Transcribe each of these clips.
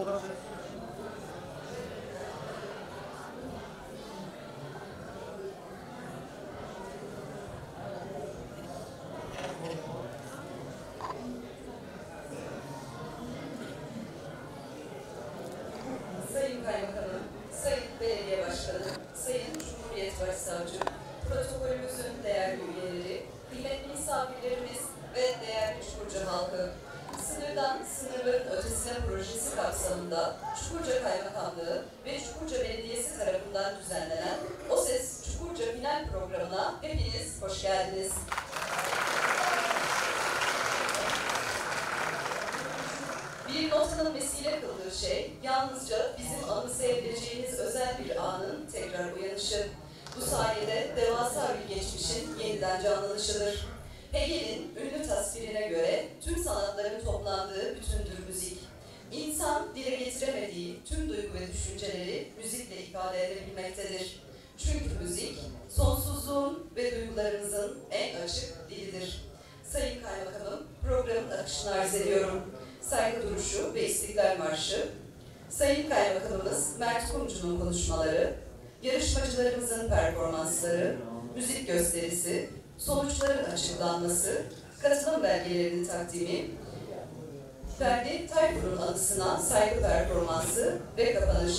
Sayın Kaymakamım, Sayın Belediye Başkanı, Sayın Cumhuriyet Başsavcım, protokolümüzün değerli üyeleri, kıymetli misafirlerimiz ve değerli Çukurca halkı, Sınırdan Sınırların Ötesine projesi kapsamında Çukurca Kaymakamlığı ve Çukurca Belediyesi tarafından düzenlenen O Ses Çukurca Final programına hepiniz hoş geldiniz. Bir notanın vesile kıldığı şey, yalnızca bizim anımsayabileceğimiz özel bir anın tekrar uyanışı. Bu sayede devasa bir geçmişin yeniden canlanışıdır. Hegel'in ünlü tasvirine göre tüm sanatların toplandığı bütündür müzik. İnsan dile getiremediği tüm duygu ve düşünceleri müzikle ifade edebilmektedir. Çünkü müzik, sonsuzluğun ve duygularımızın en açık dilidir. Sayın Kaymakamım, programın akışını arz ediyorum. Saygı duruşu ve İstiklal Marşı, Sayın Kaymakamımız Mert Kumcu'nun konuşmaları, yarışmacılarımızın performansları, müzik gösterisi, sonuçların açıklanması, katılım belgelerinin takdimi, Ferdi Tayfur'un anısına saygı performansı ve kapanış.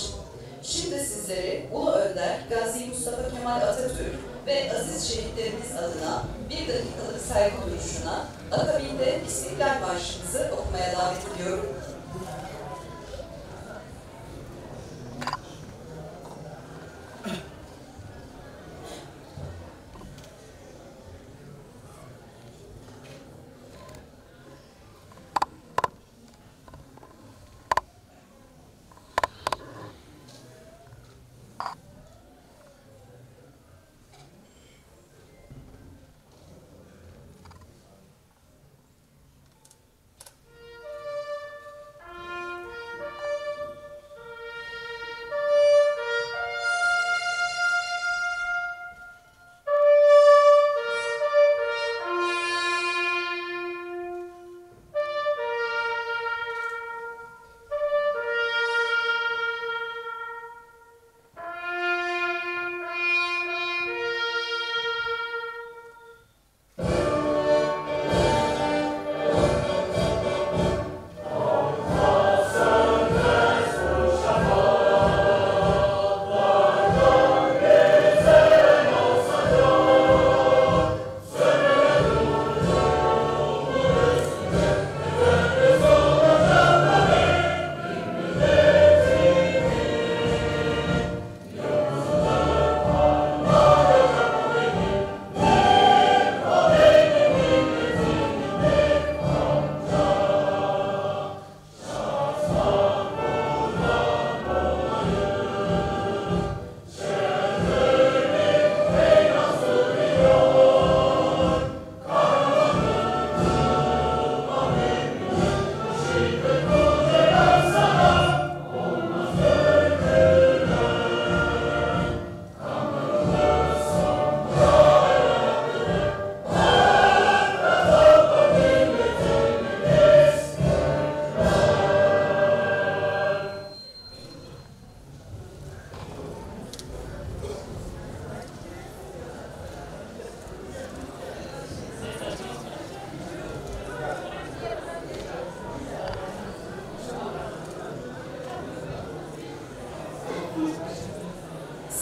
Şimdi sizleri Ulu Önder Gazi Mustafa Kemal Atatürk ve aziz şehitlerimiz adına bir dakikalık saygı duruşuna, akabinde İstiklal Marşımızı okumaya davet ediyorum.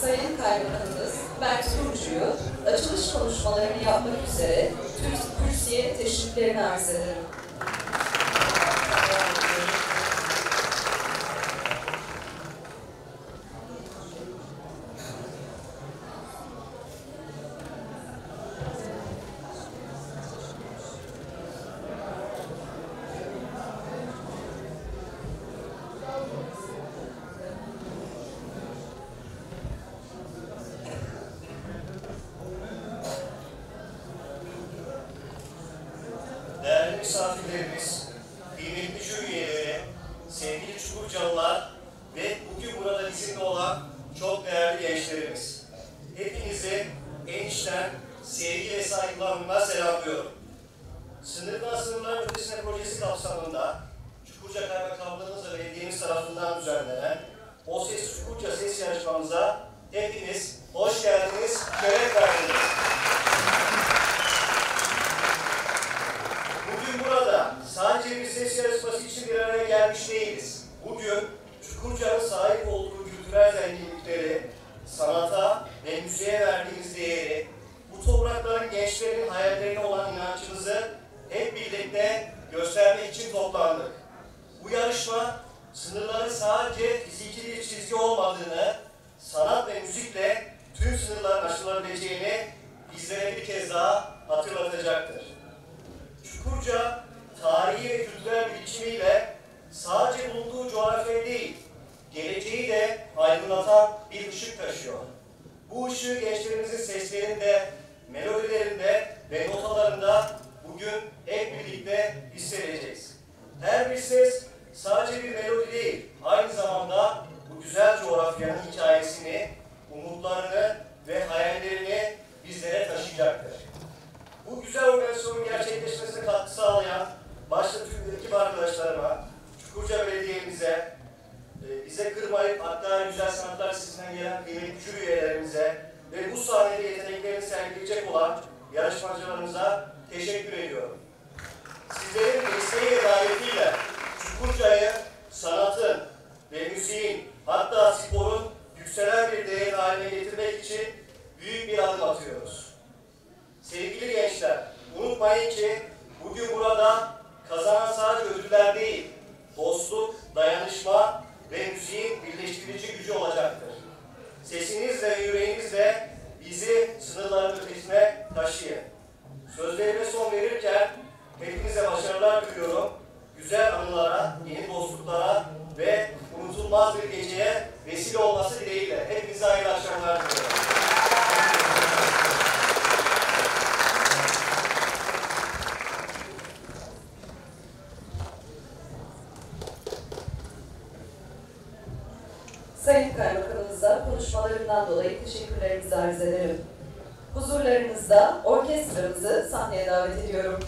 Sayın Kaymakamımız Mert Kumcu'yu açılış konuşmalarını yapmak üzere kürsüye teşriflerini arz ederim. Değerli misafirlerimiz, kıymetli jüri üyeleri, sevgili Çukurcalılar ve bugün burada bizimle olan çok değerli gençlerimiz. Hepinizi en içten sevgi ve saygılarımla selamlıyorum. Sınırdan Sınırların Ötesine projesi kapsamında Çukurca Kaymakamlığımız ve belediyemiz tarafından düzenlenen O Ses Çukurca ses yarışmamıza hepiniz hoş geldiniz, şeref verdiniz. Bugün burada sadece bir ses yarışması için bir araya gelmiş değiliz. Bugün Çukurca'nın sahip olduğu kültürel zenginlikleri, sanata ve müziğe verdiğimiz değeri, bu toprakların gençlerin hayallerine olan inancımızı hep birlikte göstermek için toplandık. Bu yarışma sınırların sadece fiziki bir çizgi olmadığını, sanat ve müzikle tüm sınırların aşılabileceğini bizlere bir kez daha hatırlatacaktır. Çukurca, tarihi ve kültürel birikimiyle sadece bulunduğu coğrafya değil, geleceği de aydınlatan bir ışık taşıyor. Bu ışığı gençlerimizin seslerinde, melodilerinde ve notalarında bugün hep birlikte hissedeceğiz. Her bir ses sadece bir melodi değil, aynı zamanda bu güzel coğrafyanın hikayesini, umutlarını ve hayallerini bizlere taşıyacaktır. Bu güzel organizasyonun gerçekleşmesine katkı sağlayan başta tüm ekip arkadaşlarıma, Çukurca Belediye'mize, bize kırmayıp hatta Güzel Sanatlar Lisesi'nden gelen kıymetli jüri üyelerimize ve bu sahnede yeteneklerini sergileyecek olan yarışmacılarımıza teşekkür ediyorum. Sizlerin desteği ve davretiyle Çukurca'yı sanatın ve müziğin hatta sporun yükselen bir değer haline getirmek için büyük bir adım atıyoruz. Sevgili gençler, unutmayın ki bugün burada kazanan sadece ödüller değil, dostluk, dayanışma ve müziğin birleştirici gücü olacaktır. Sesinizle ve yüreğinizle bizi sınırların ötesine taşıyın. Sözlerime son verirken hepinize başarılar diliyorum. Güzel anılara, yeni dostluklara ve unutulmaz bir geceye vesile olması dileğiyle. Hepinize hayırlı akşamlar diliyorum. Sayın Kaymakamımıza konuşmalarından dolayı teşekkürlerimizi arz ederim. Huzurlarınızda orkestramızı sahneye davet ediyorum.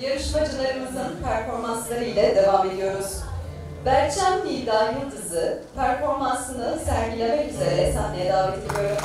Yarışmacılarımızın performansları ile devam ediyoruz. Berçem Nida Yıldız'ı performansını sergilemek üzere sahneye davet ediyorum.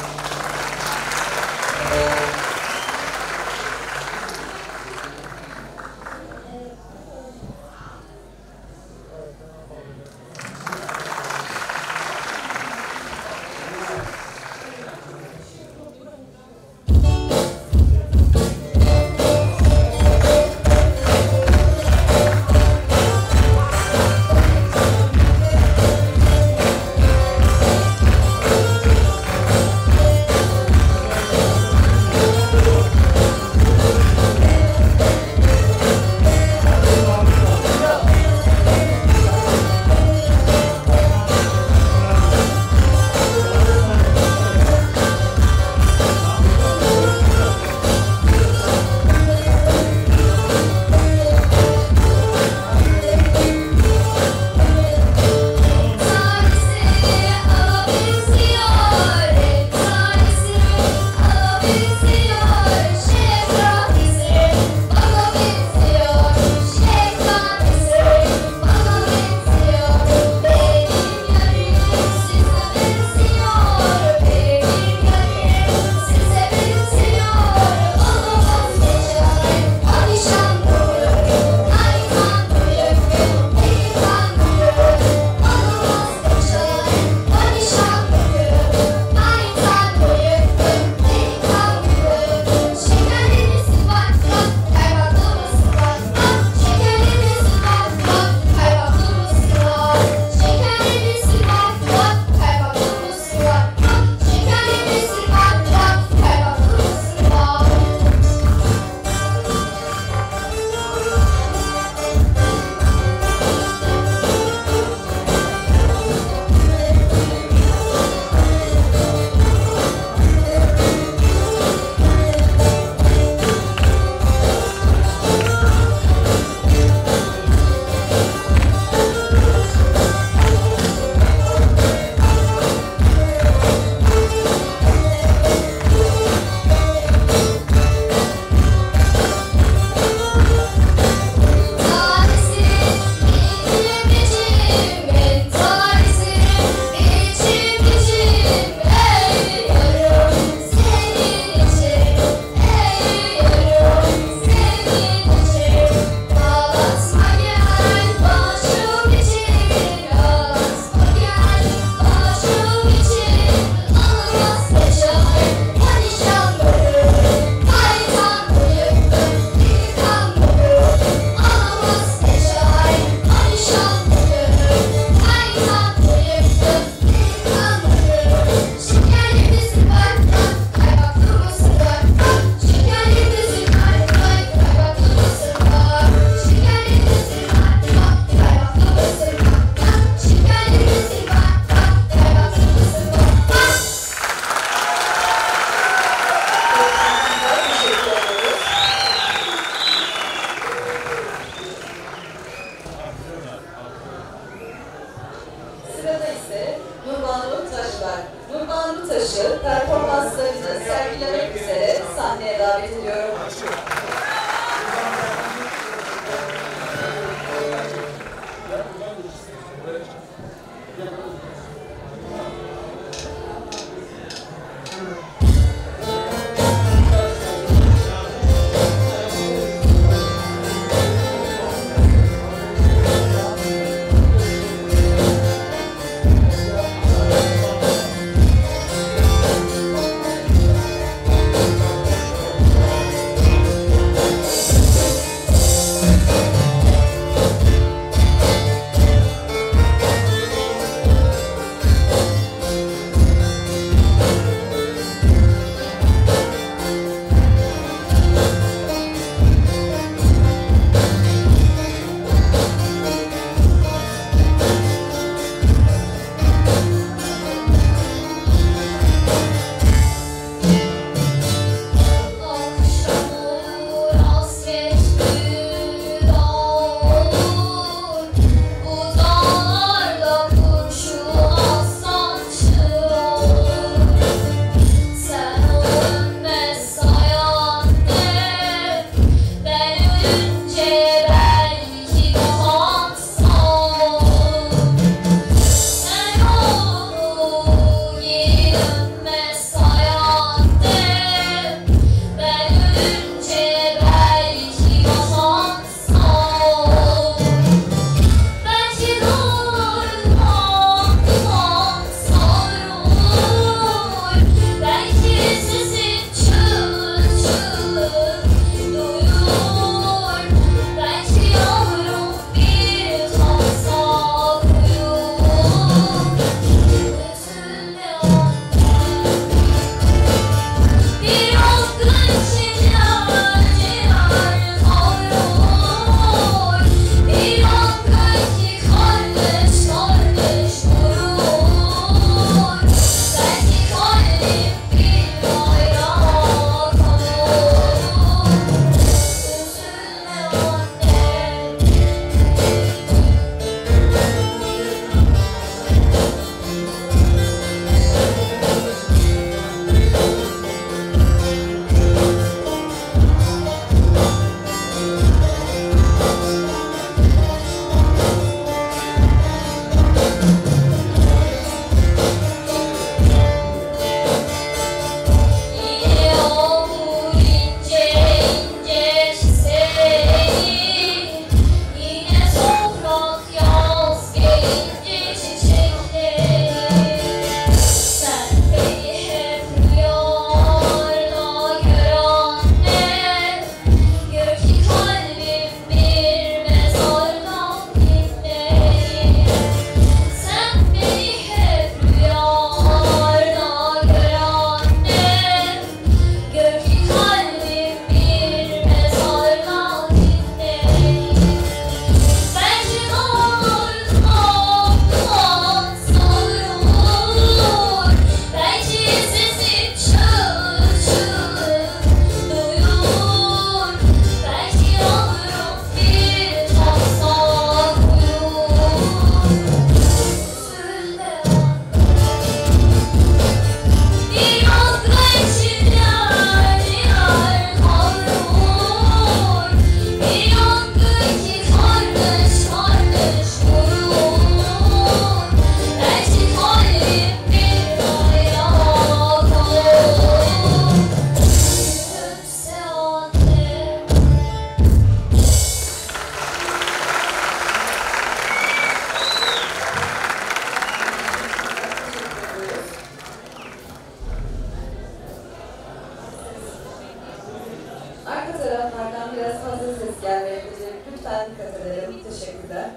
taraflardan biraz fazla ses gelmektedir. Lütfen dikkat edelim. Teşekkürler.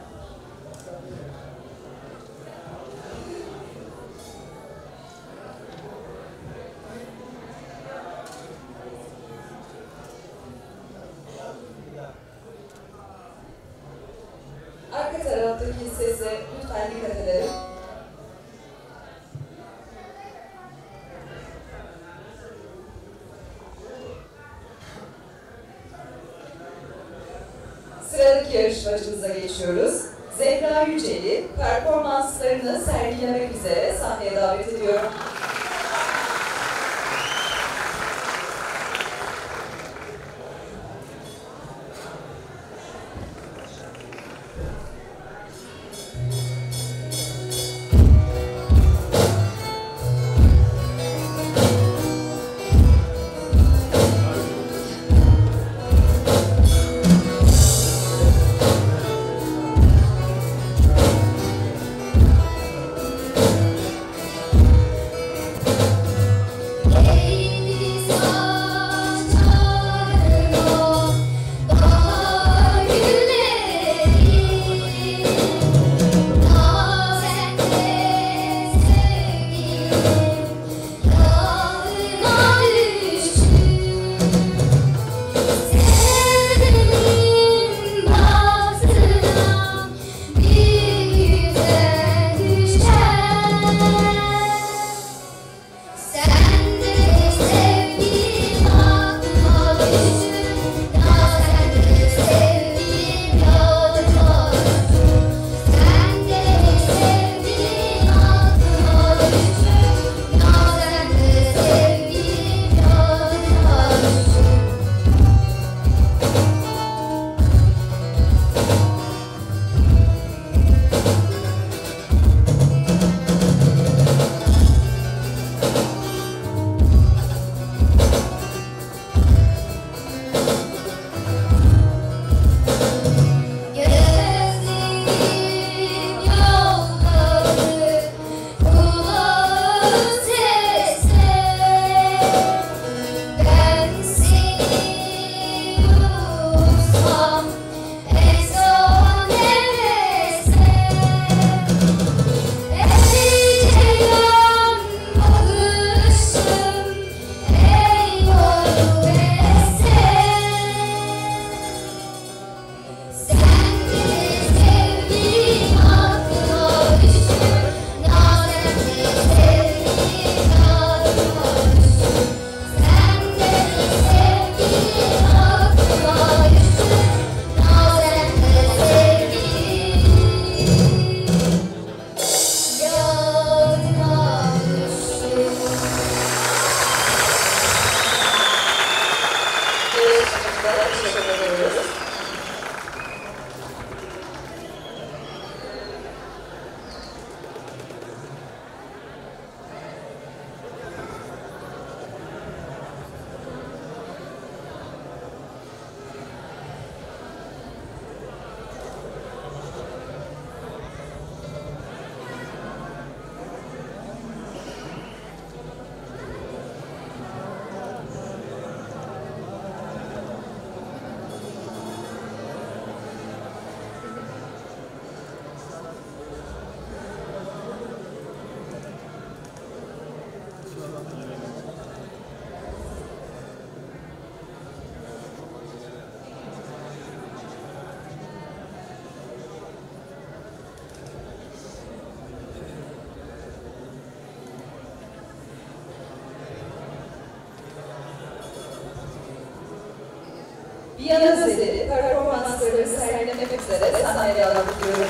Arka taraftaki sese lütfen dikkat edelim. Sıradaki yarışmacımıza geçiyoruz. Zehra Yücel'i performanslarını sergilemek üzere sahneye davet ediyorum. Viyana Zeli performanslarını sergilemek üzere sahneye alıyorum.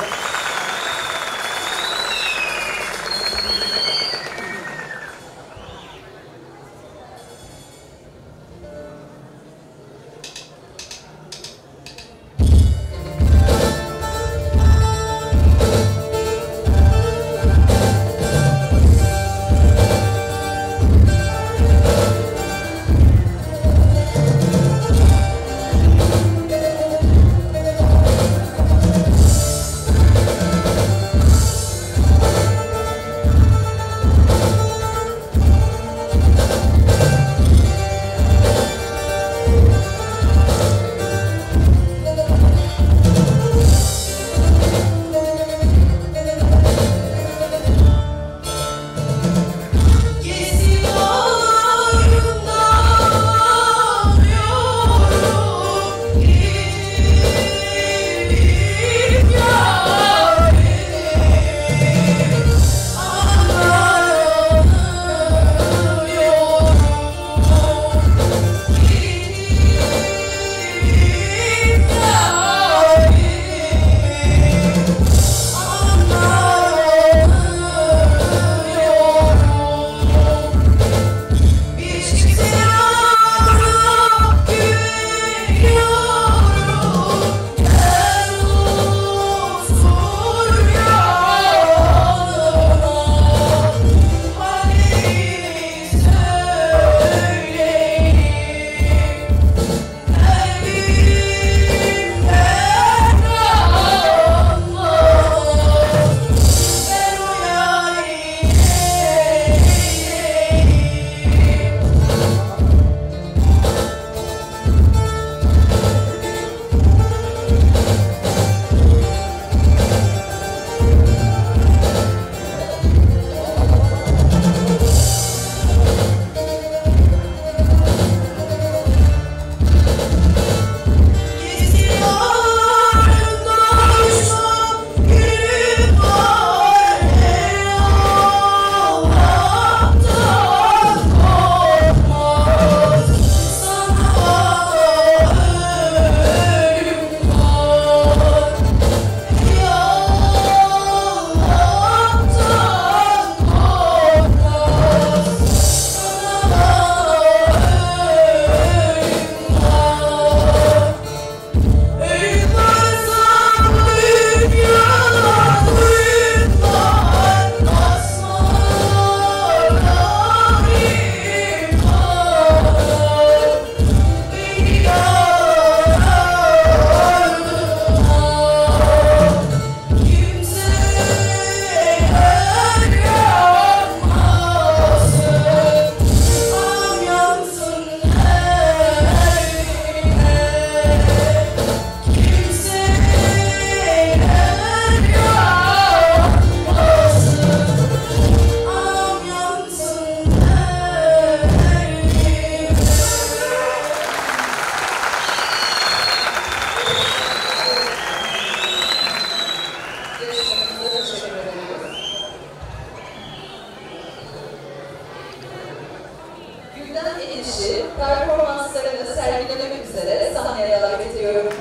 performanslarını sergilemek üzere sahneye davet ediyorum.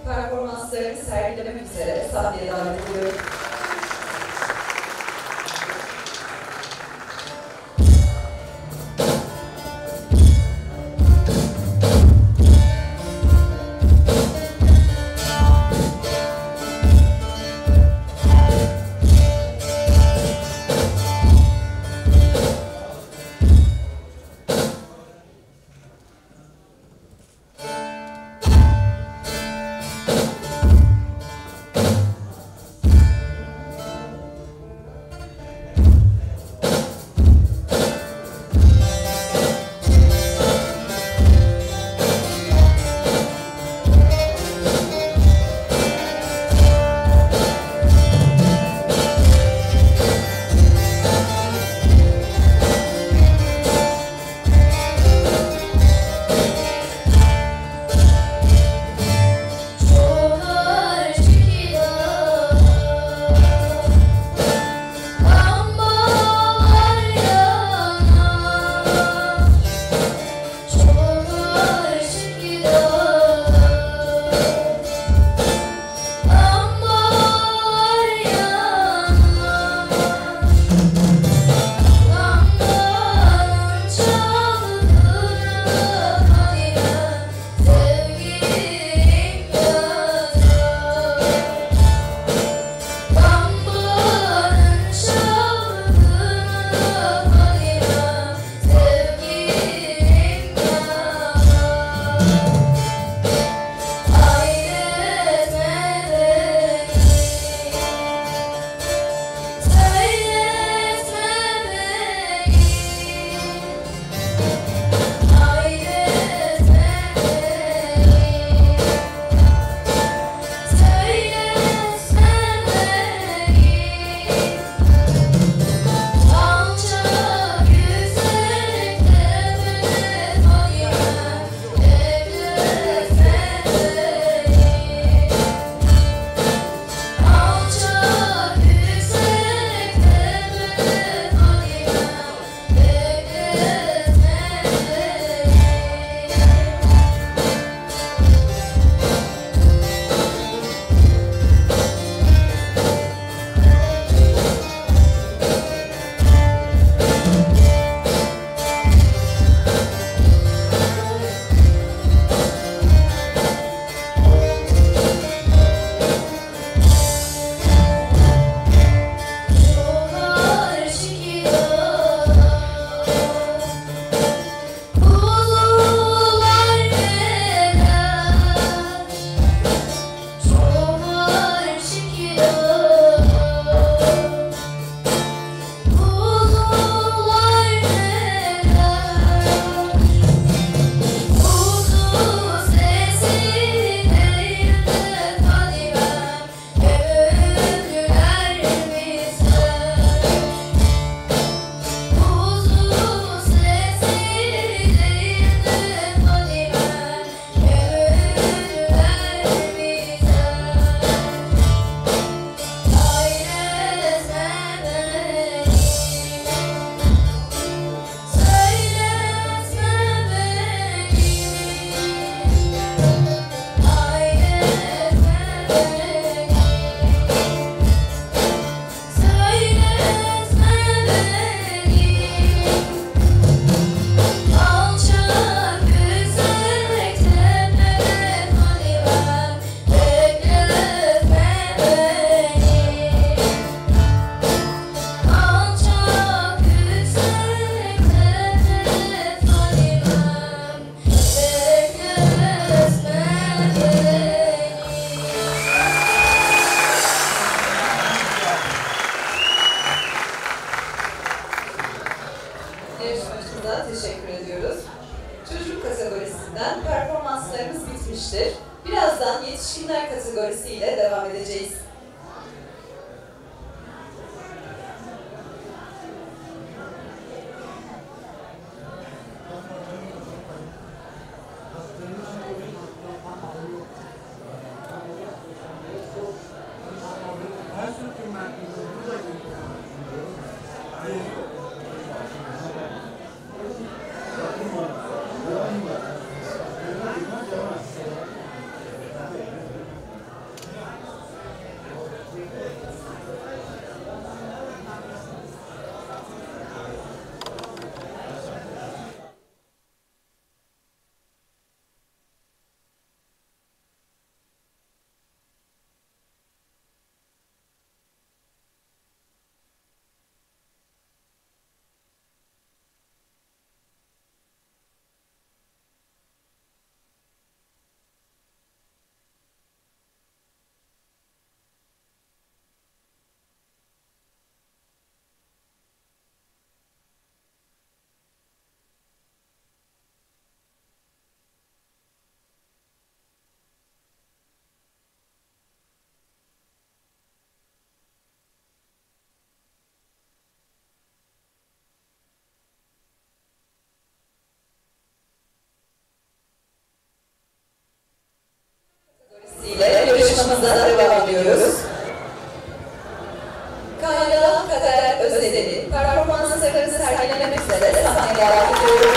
Performanslarını sergilemek üzere sahneye davet ediyorum. teşekkür ediyoruz. Çocuk kategorisinden performanslarımız bitmiştir. Birazdan yetişkinler kategorisiyle devam edeceğiz. Yarışmamıza devam ediyoruz. Kayla Kader Özdemir performanslarını sergilemek üzere sahneye davet ediyorum.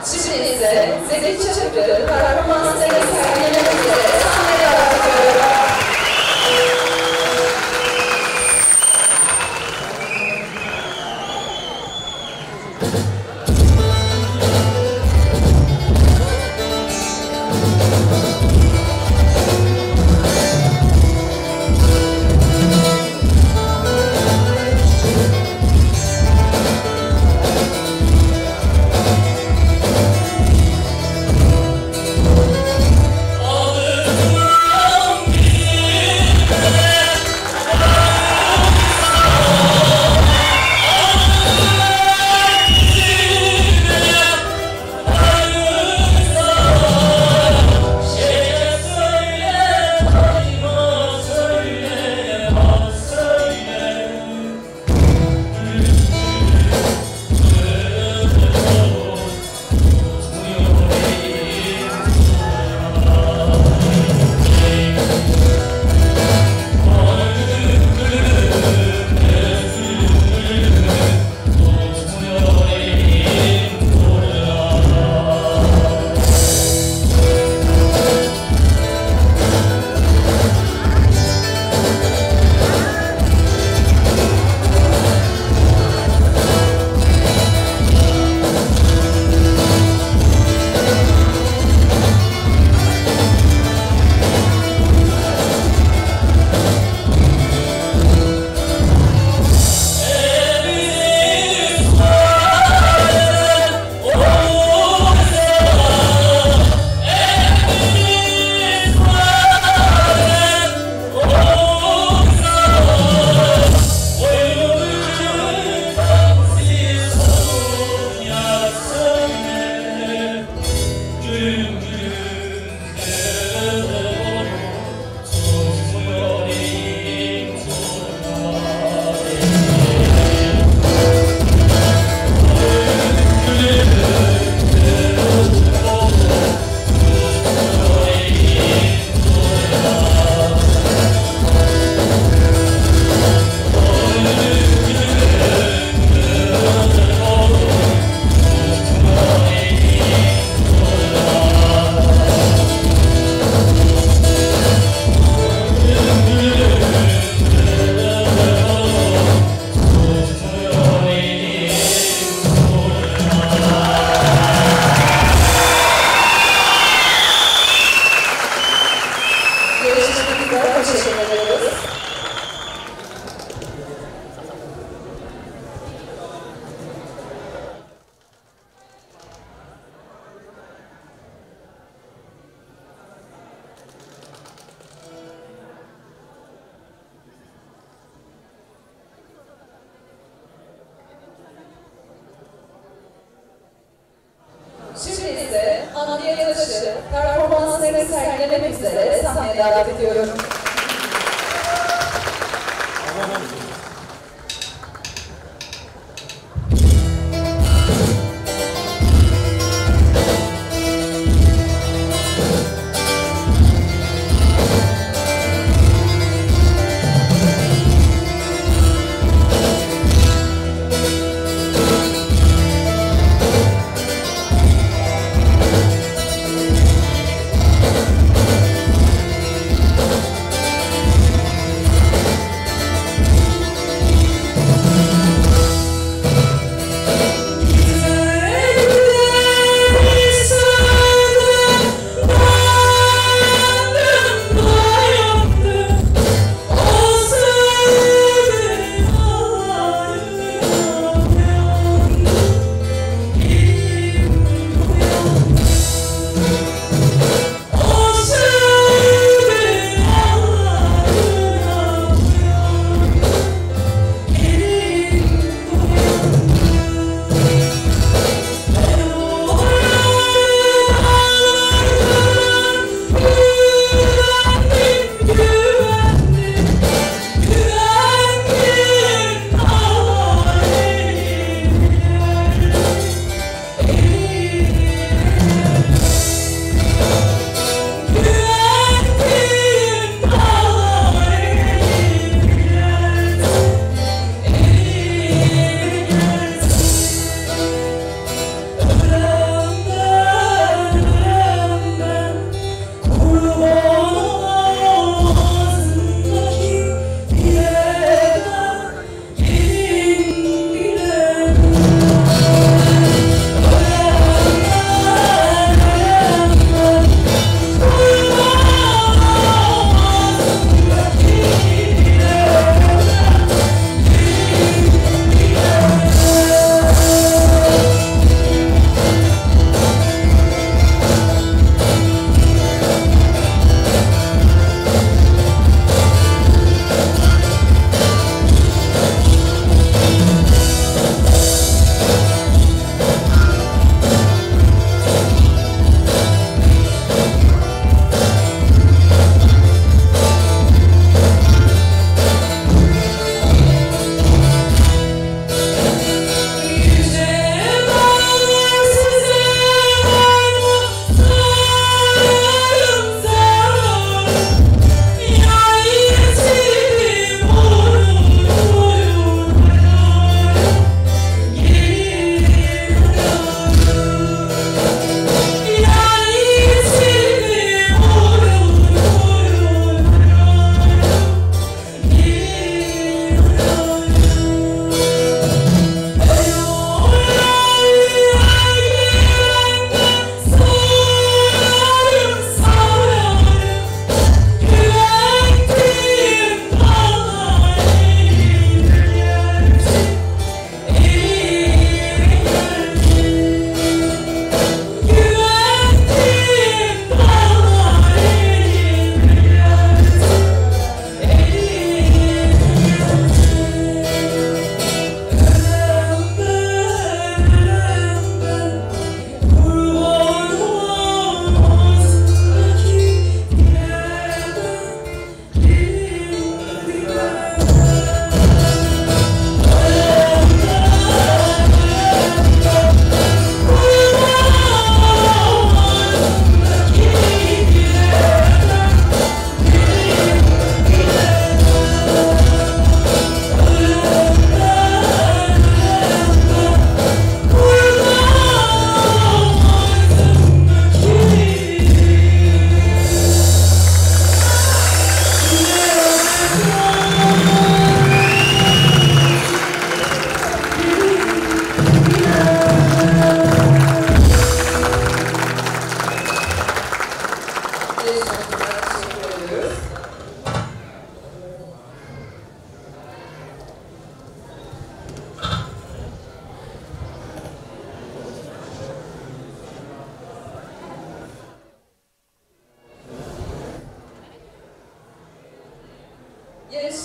Şimdi ise Zeki Çakır'ı performanslarını sergilemek üzere sahneye davet ediyorum. Hocamıza teşekkür ediyoruz. Şimdi ise Hamdiye Yadaş'ı performanslarını sergilemek üzere sahneye davet ediyorum.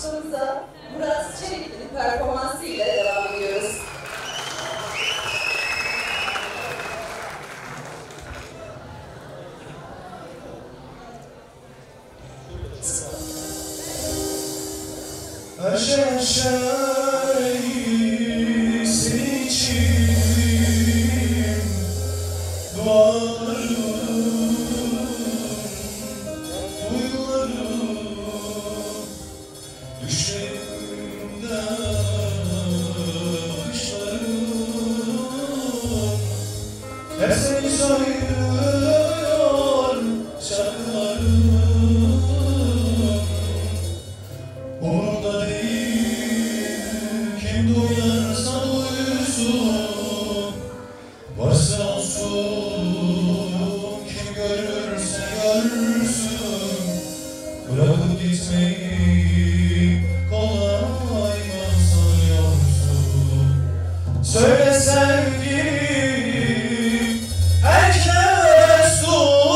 çalışmamıza Murat Çelik'in performansı ile devam ediyoruz. Her şey senin için dualarım, duygularım, düşlerimden bakışlarım hep seni söylüyor şarkılarım. Umurumda değil, kim duyarsa duysun, varsa olsun, kim görürse görsün. Bırakıp gitmeyi kolay mı sanıyorsun? Söyle sevgilim, herkes duysun.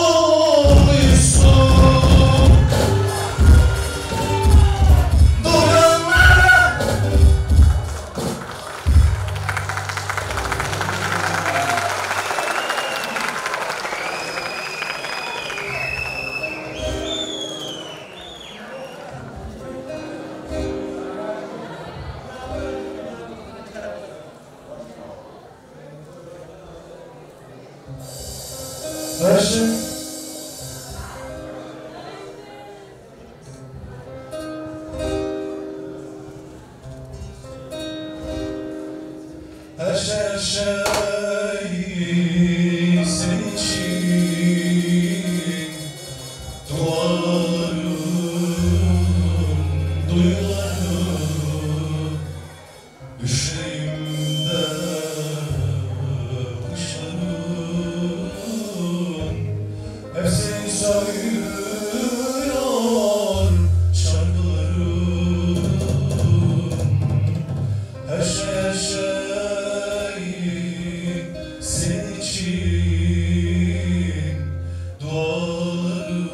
Her şey senin için dualarım, duygularım, düşlerimde bakışlarım hep seni söylüyor şarkılarım. Her şey senin için dualarım,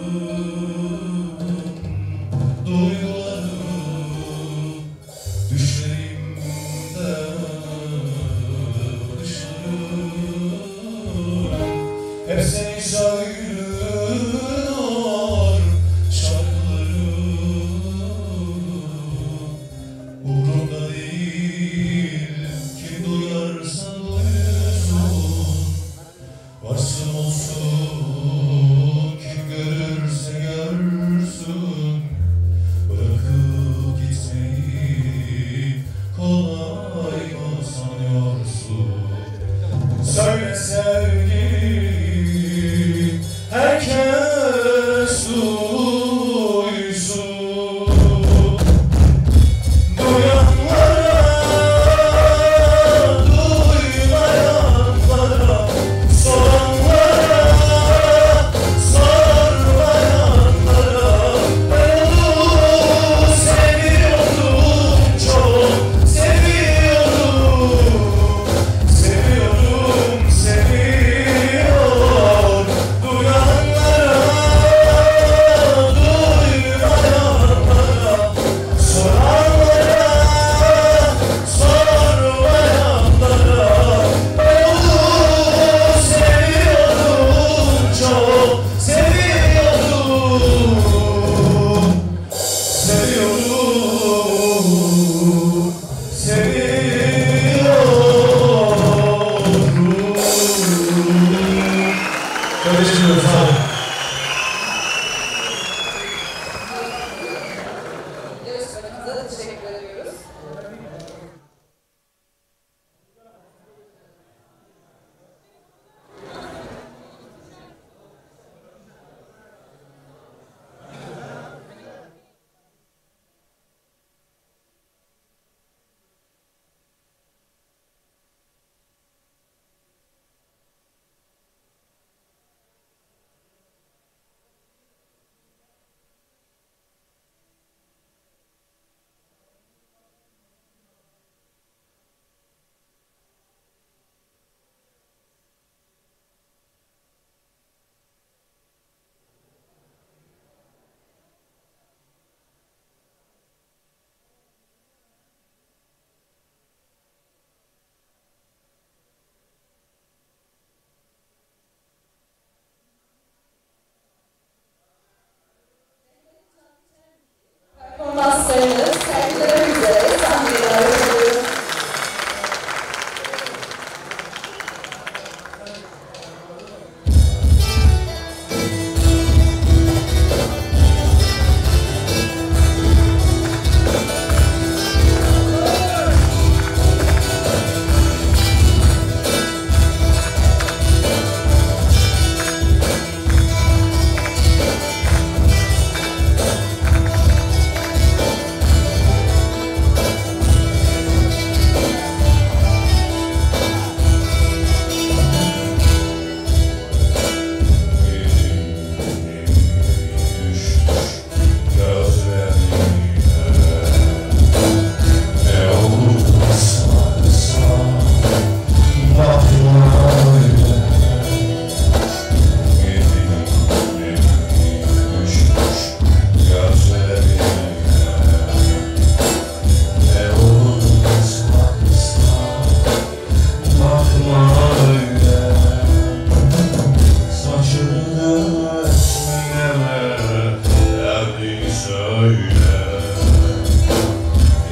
öyle.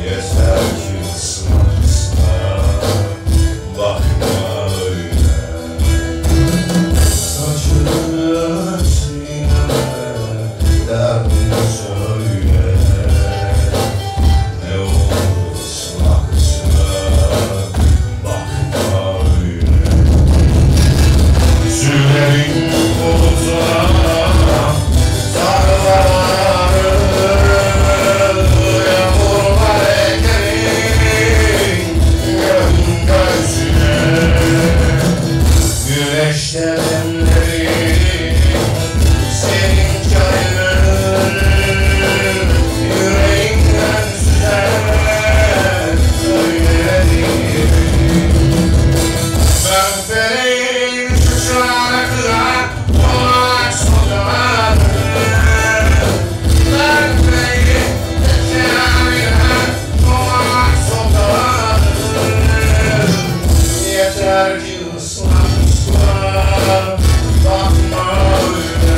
Yeter ki ıslatma, bakma öyle. Saçını sineme, derdini söyle. Ne olur ıslatma, bakma öyle. Sülerin uzak tarlaları, yağmurlar ekerim göğsüne. Güneşte demlerim senin çayın, yüreğimden süzer söylerim. Ben feleğin kuşağına kırar doğar sokağını. Ben feleğin kuşağına doğar sokağını. Yeter ki ıslatma, bakma öyle.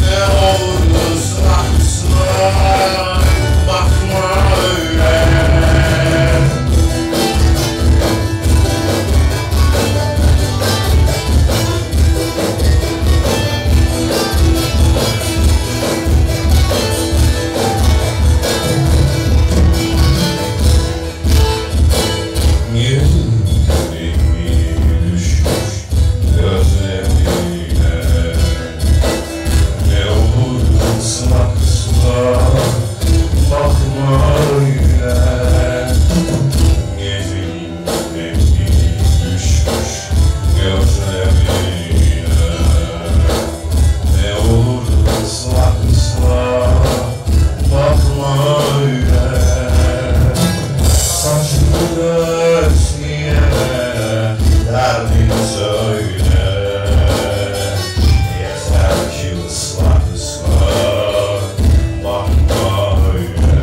Ne olur ıslatma, bakma öyle. Yüreğimi düşmüş gözlerine. Ne olur ıslatma, bakma öyle. Gecenin nemli düşmüş gözlerine. Ne olur ıslatma, bakma öyle. Saçını sineme, derdini söyle. Yeter ki ıslatma, bakma öyle.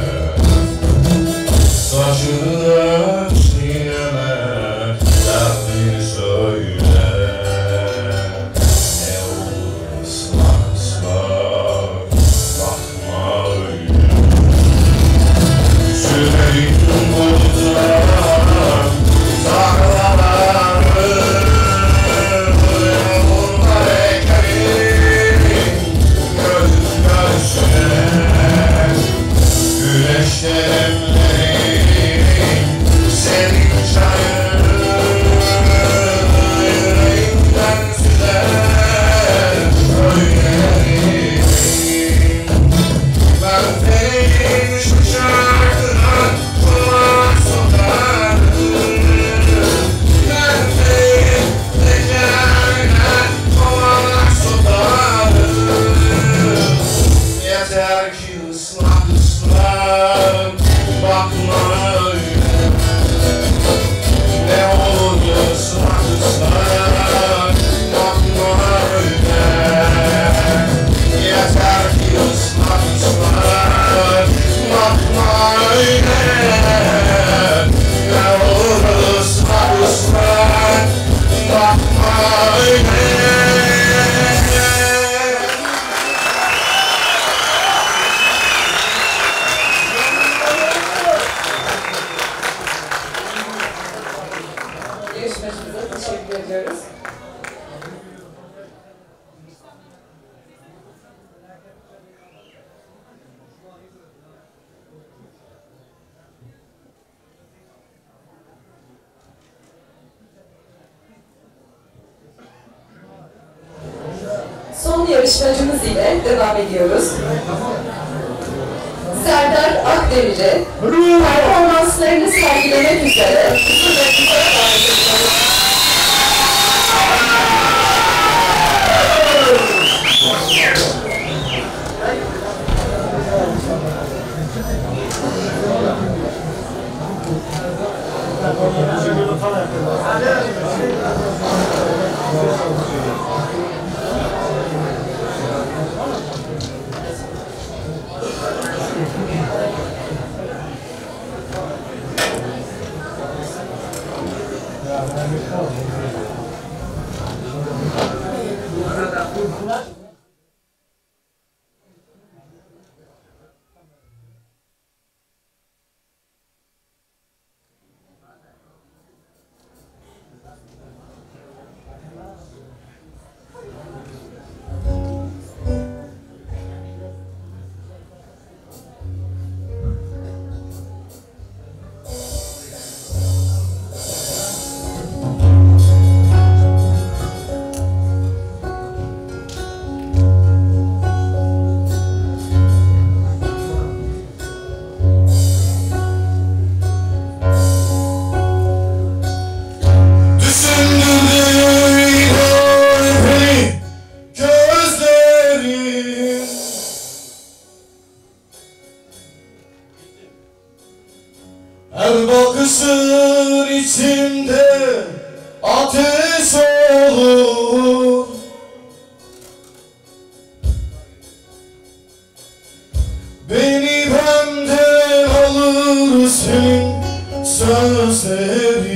Saçını sineme, derdini söyle. Ne olur ıslatma, bakma öyle. Sülerin uzak tarlaları, yağmurlar ekerim göğsüne. Güneşte demlerim senin çayın, yüreğimden süzer söylerim. Ben feleğin kuşağına doğar sokağını. Ben feleğin kuşağına doğar sokağını. Yeter ki ıslat, bakma öyle. Ne olur ıslat, bakma öyle. Yeter ki ıslat, bakma öyle. Ne olur ıslat, bakma öyle. Yarışmacımıza teşekkür ediyoruz. Son yarışmacımız ile devam ediyoruz. Serdar Akdemir'i performanslarını sergilemek üzere huzurlarınıza davet ediyoruz. Her bakışın içimde ateş olur. Beni benden alırsın sözlerin.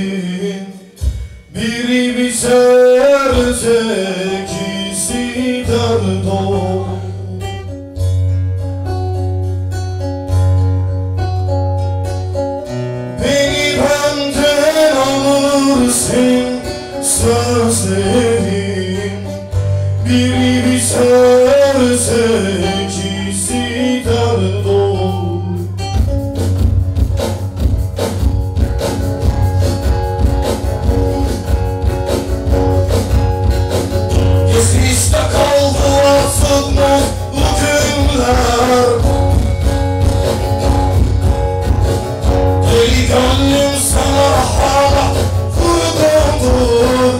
Biri biter tekisi dert olur. Beni benden alırsın sözlerin. Biri biter tekisi dert olur. Geçmişte kaldı artık mutlu günler. Deli gönlüm sana hala kurbandır.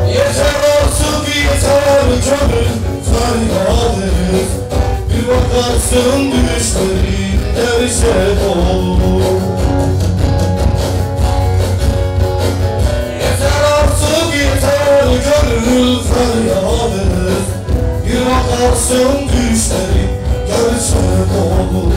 Yeter artık yeter gönül feryadır. Bir bakarsın düşlerin gerçek olur. Yeter gönül feryadır. Bir bakarsın düşlerin gerçek olur.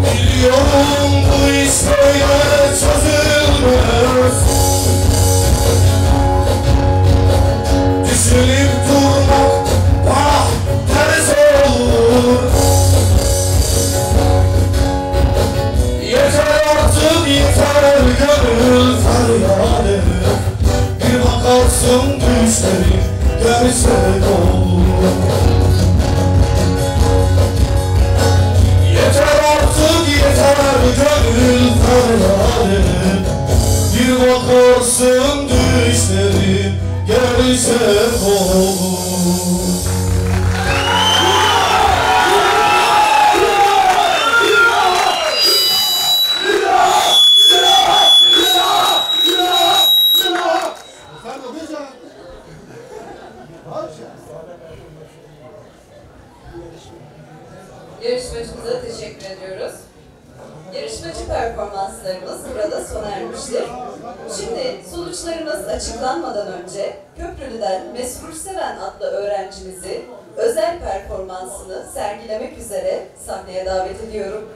Biliyorum bu iş böyle çözülmez. Düşünüp durmak bana ters olur. Yeter artık yeter gönül feryadır. Bir bakarsın düşlerin gerçek olur. Yeter artık yeter gönül feryadır. Bir bakarsın düşlerin gerçek olur. Yarışmacımıza teşekkür ediyoruz. Yarışmacı performanslarımız burada sona ermiştir. Şimdi sonuçlarımız açıklanmadan önce Köprülü'den Mesrur Seven adlı öğrencimizi özel performansını sergilemek üzere sahneye davet ediyorum.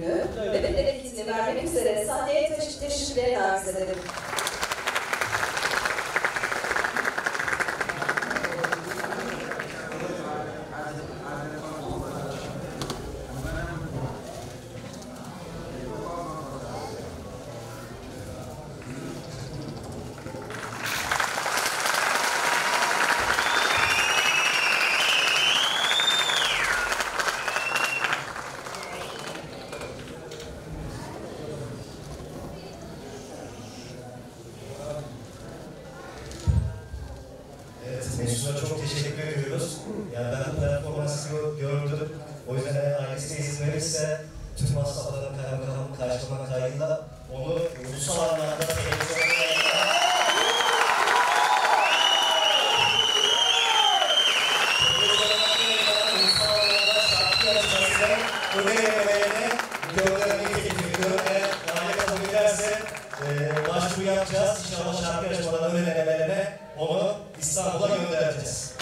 ödülünü ve plaketini vermek üzere sahneye teşriflerini arz ederim. Mesut'a çok teşekkür ediyoruz. Yani ben bu performansı gördüm. O yüzden ailesine izin verirse tüm masrafların kaymakamın karşılama kaydıyla onu ulusal anlamda ödemelerine göndermeyi teklif ediyorum. Eğer aile kabul ederse başvuru yapacağız. İnşallah şarkı yarışmalarının ödemelerine onu İstanbul'a göndereceğiz.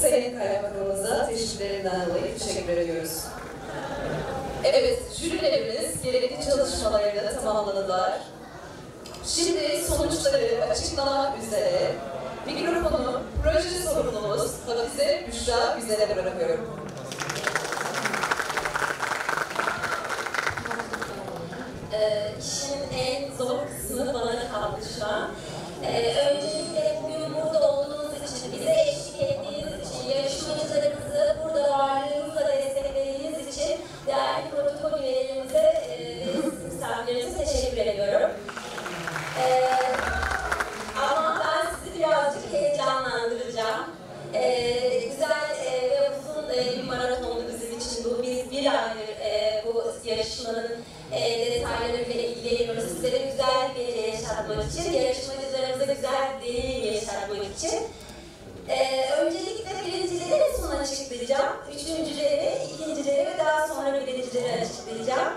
Sayın Kaymakamımıza teşriflerinden dolayı teşekkür ediyoruz. Evet, jürilerimiz gerekli çalışmalarını tamamladılar. Şimdi sonuçları açıklamak üzere mikrofonu proje sorumlumuz Hafize Büşra Güzel'e bırakıyorum. İşin en zor kısmı bana kaldı şu an. Öncelikle bugün burada olduğunuz için, bize eşlik ettiğiniz için, yarışmacılarımızı burada varlığınızla desteklediğiniz için değerli protokol üyelerimize, misafirlerimize teşekkür ediyorum. Ama ben sizi birazcık heyecanlandıracağım. Güzel ve uzun bir maratondu bizim için bu. Biz bir aydır bu yarışmanın detaylarıyla ilgileniyoruz. Sizlere güzel bir gece yaşatmak için, yarışmacılarımıza güzel bir deneyim yaşatmak için. Öncelikle birincileri en son açıklayacağım. Üçüncüleri, ikincileri ve daha sonra birincileri açıklayacağım.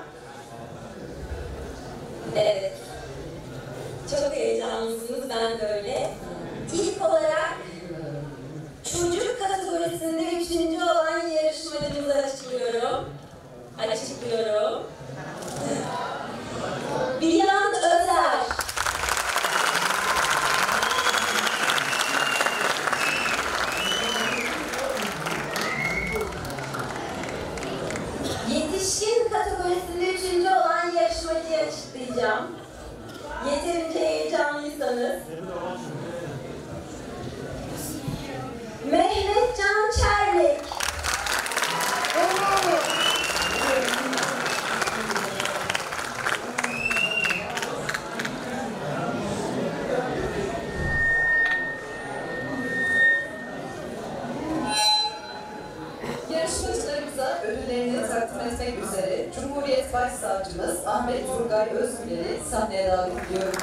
Evet. Çok heyecanlısınız, ben de öyle. İlk olarak çocuk kategorisinde 3. olan yarışmacımızı açıklıyorum. Bilyan Özer. Yetişkin kategorisinde 3. olan yarışmacıyı açıklayacağım. Yeterince heyecanlıysanız. Mehmet Can Çerlik. Yarışmacılarımıza ödüllerini takdim etmek üzere Cumhuriyet Başsavcımız Ahmet Turgay Özgür'ü sahneye davet ediyorum.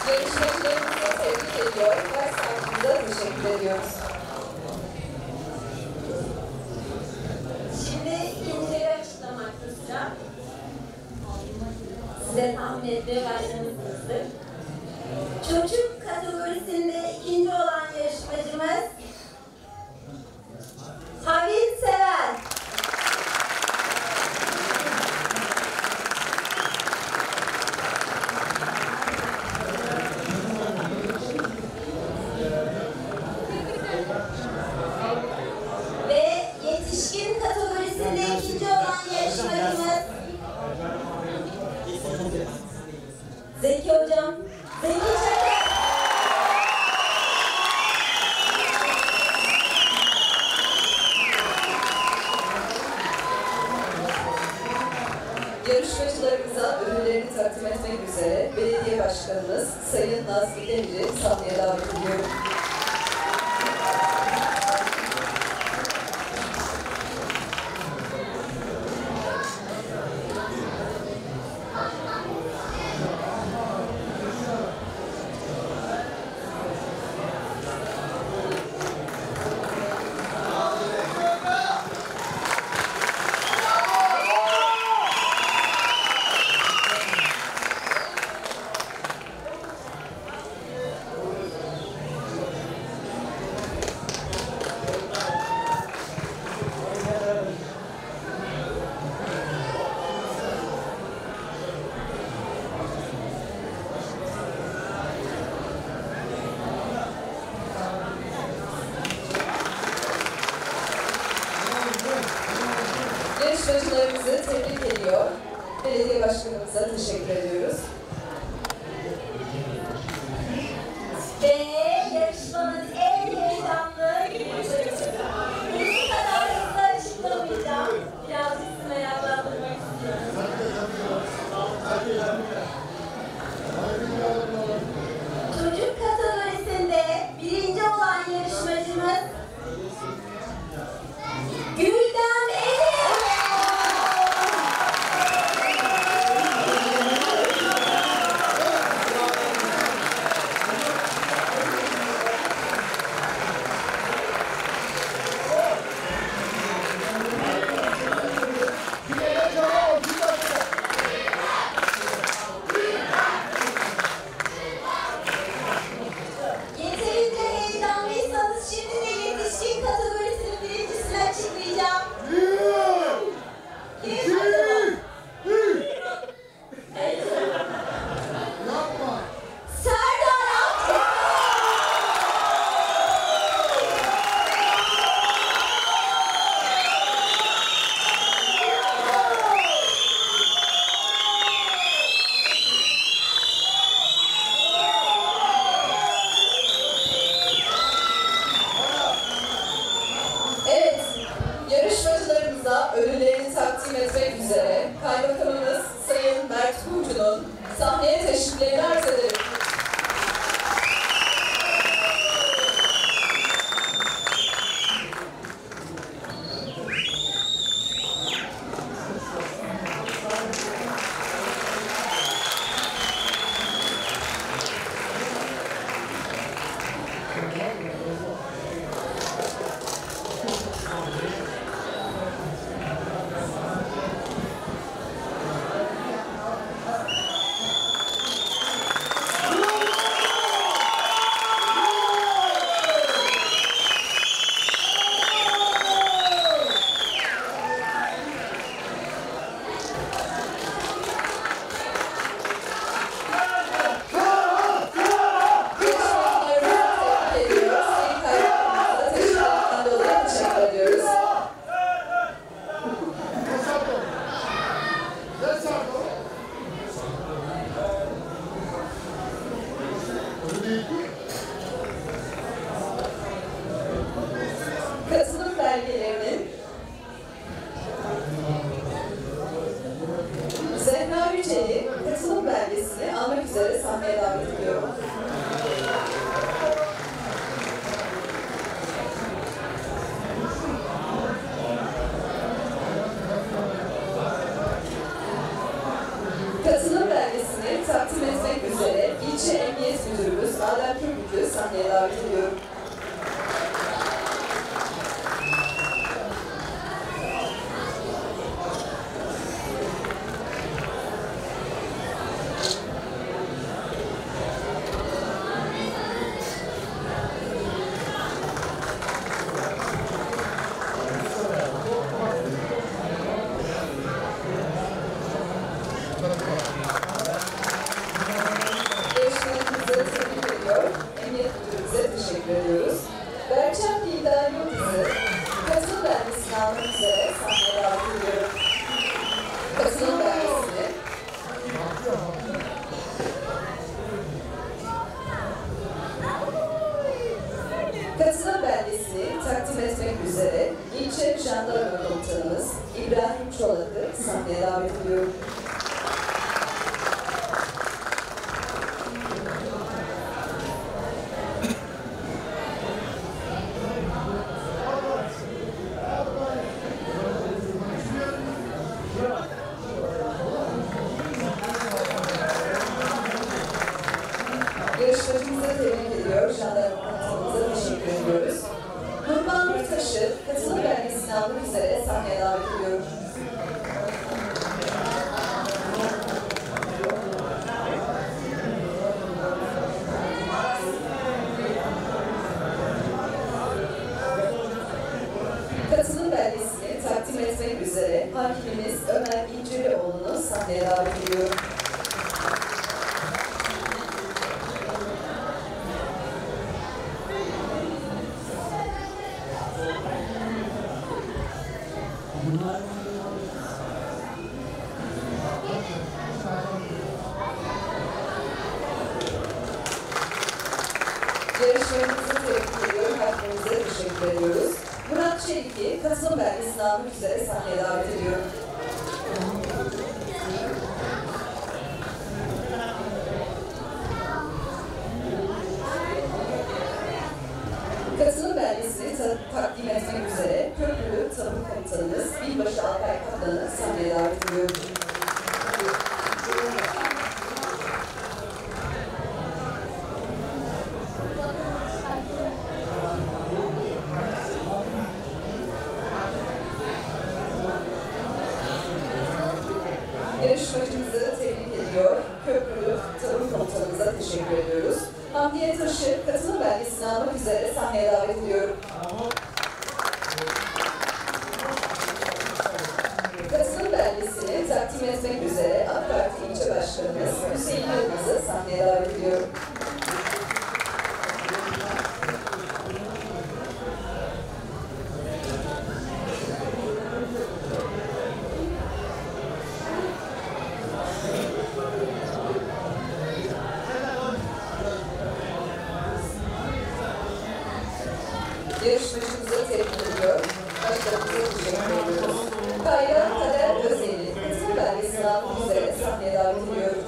Yarışmacılarımıza tebrik ediyor, başsavcımıza teşekkür ediyoruz. Şimdi ikincileri açıklamakta sıra. Size tahmin etmeye başlamışsınızdır. Çocuk kategorisinde 2. olan yarışmacımız Havin Sever. Demir'i sahneye davet ediyorum. Yarışmacılarımızı tebrik ediyor. Belediye başkanımıza teşekkür ediyoruz. Ve yarışmanın en heyecanlı bu kadar hızlı açıklamayacağım. Birazcık sizi meraklandırmak istiyorum. Çocuk kategorisinde birinci olan yarışmacımız Güldem Elif. Yeterince heyecanlıysanız şimdi de yetişkin kategorisinin birincisini açıklayacağım. Kim acaba? Serdar Akçay. Evet, yarışmacılarımıza ödüllerini takdim etmek üzere Kaymakamımız Sayın Mert Kumcu'nun sahneye teşriflerini arz ederim. Katılım belgelerinin Zehra Yücel'i katılım belgesini almak üzere sahneye davet ediyorum. Katılım belgesini takdim etmek üzere İlçe Emniyet Müdürümüz Adem Kömürlü sahneye davet ediyorum. Yarışmacımızı tebrik ediyor. Emniyet Müdürümüze teşekkür ediyoruz. Berçem Dildar Yıldız'ı katılım belgesini almak üzere sahneye davet ediyorum. Katılım belgesini katılım belgesini takdim etmek üzere İlçe Jandarma Komutanımız İbrahim Çolak'ı sahneye davet ediyorum. Yarışmacımıza tebrik ediyor, jandarma komutanımıza teşekkür ediyoruz. Nurban Nurtaş'ı katılım belgesini almak üzere sahneye davet ediyorum. Katılım belgesini takdim etmek üzere hakimimiz Ömer İncirioğlu'nu sahneye davet ediyorum. Yarışmacımızı tebrik ediyorum, hakimimize teşekkür ediyoruz. Murat Çelik'i katılım belgesini almak üzere sahneye davet ediyorum. Katılım belgesini takdim etmek üzere Köprülü Tabur Komutanımız Binbaşı Alpay Kaplan'ı sahneye davet ediyorum. Yarışmacımızı tebrik ediyor, Köprülü Tabur Komutanımıza teşekkür ediyoruz. Hamdiye Taş'ı katılım belgesini almak üzere sahneye davet ediyorum. Katılım belgesini takdim etmek üzere AK Parti İlçe Başkanımız Hüseyin Yılmaz'ı sahneye davet ediyorum. Yarışmacımıza tebrik ediyor, başkanımıza teşekkür ediyoruz. Kayra Kader Özel'i katılım belgesini almak üzere sahneye davet ediyorum.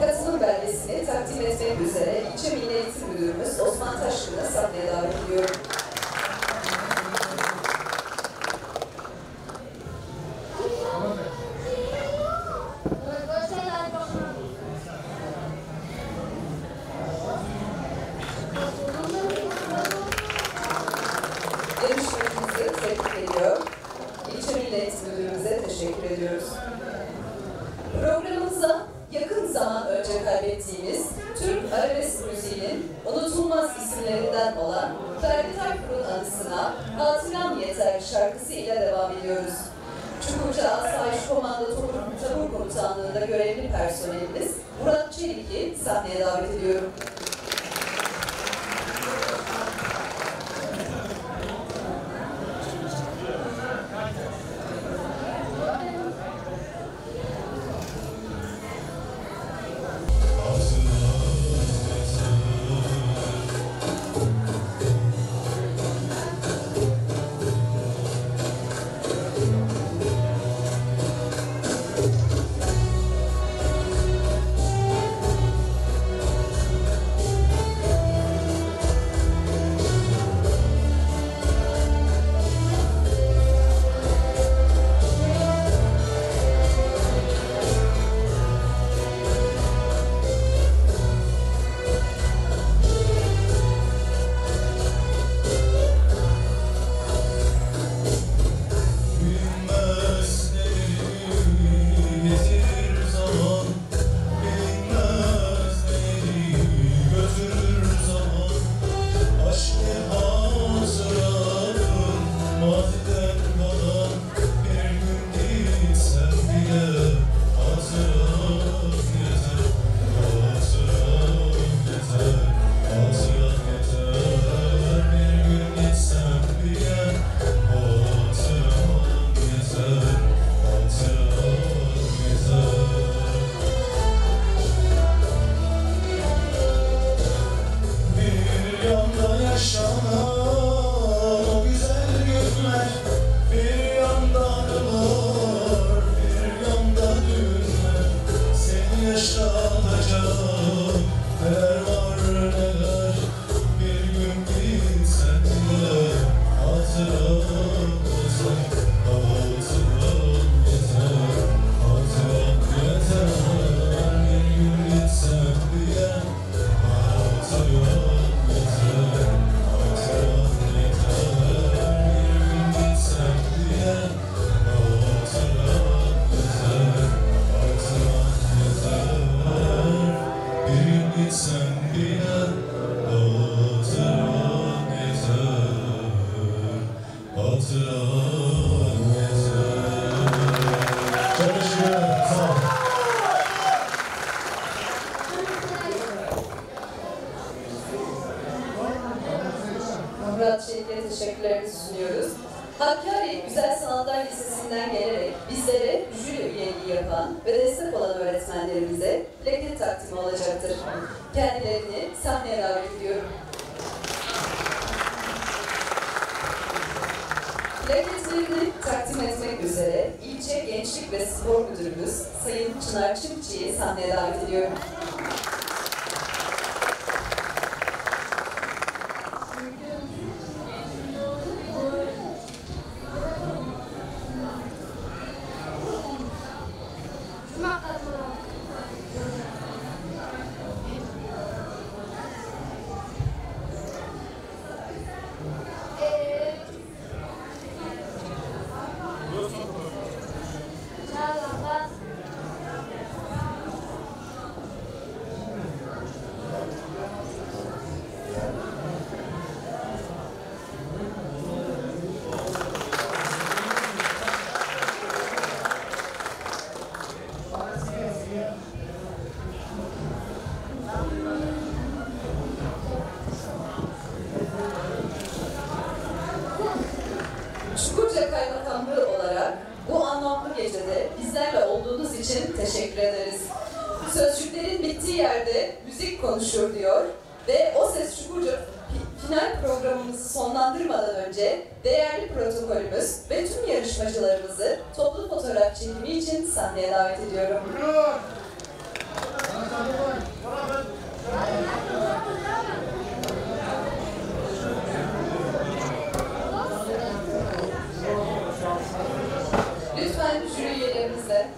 Katılım belgesini takdim etmek üzere İlçe Milli Eğitim Müdürümüz Osman Taşkın'ı sahneye davet ediyorum. Yarışmacımızı tebrik ediyor. İlçe Milli Eğitim Müdürümüze teşekkür ediyoruz. Programımıza yakın zaman önce kaybettiğimiz Türk arabesk müziğinin unutulmaz isimlerinden olan Ferdi Tayfur'un anısına Hatıram Yeter şarkısı ile devam ediyoruz. Çukurca Asayiş Komando Tabur Komutanlığı'nda görevli personelimiz Murat Çelik'i sahneye davet ediyorum. yapan ve destek olan öğretmenlerimize plaket takdimi olacaktır. Kendilerini sahneye davet ediyorum. Plaketlerini takdim etmek üzere İlçe Gençlik ve Spor Müdürümüz Sayın Çınar Çiftçi'yi sahneye davet ediyorum. Çukurca Kaymakamlığı olarak bu anlamlı gecede bizlerle olduğunuz için teşekkür ederiz. Sözcüklerin bittiği yerde müzik konuşur diyor ve O Ses Çukurca final programımızı sonlandırmadan önce değerli protokolümüz ve tüm yarışmacılarımızı toplu fotoğraf çekimi için sahneye davet ediyorum. Lütfen jüri üyelerimizle.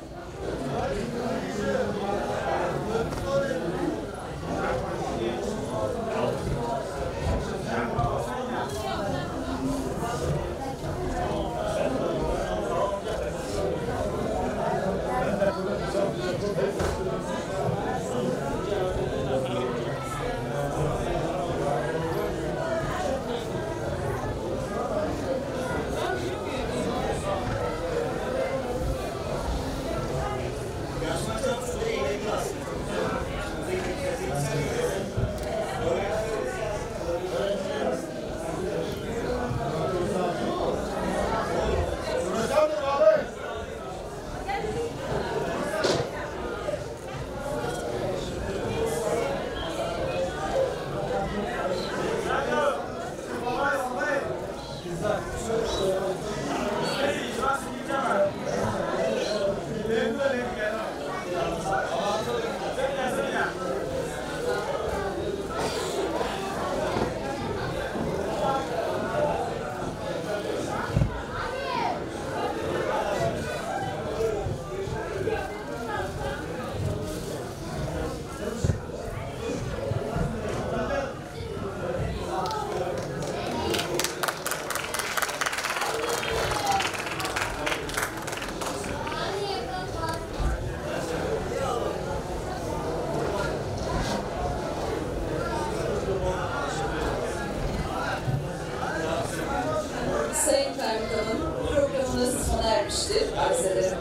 Sayın Kaymakamım, programınız sona ermiştir. Arz ederim.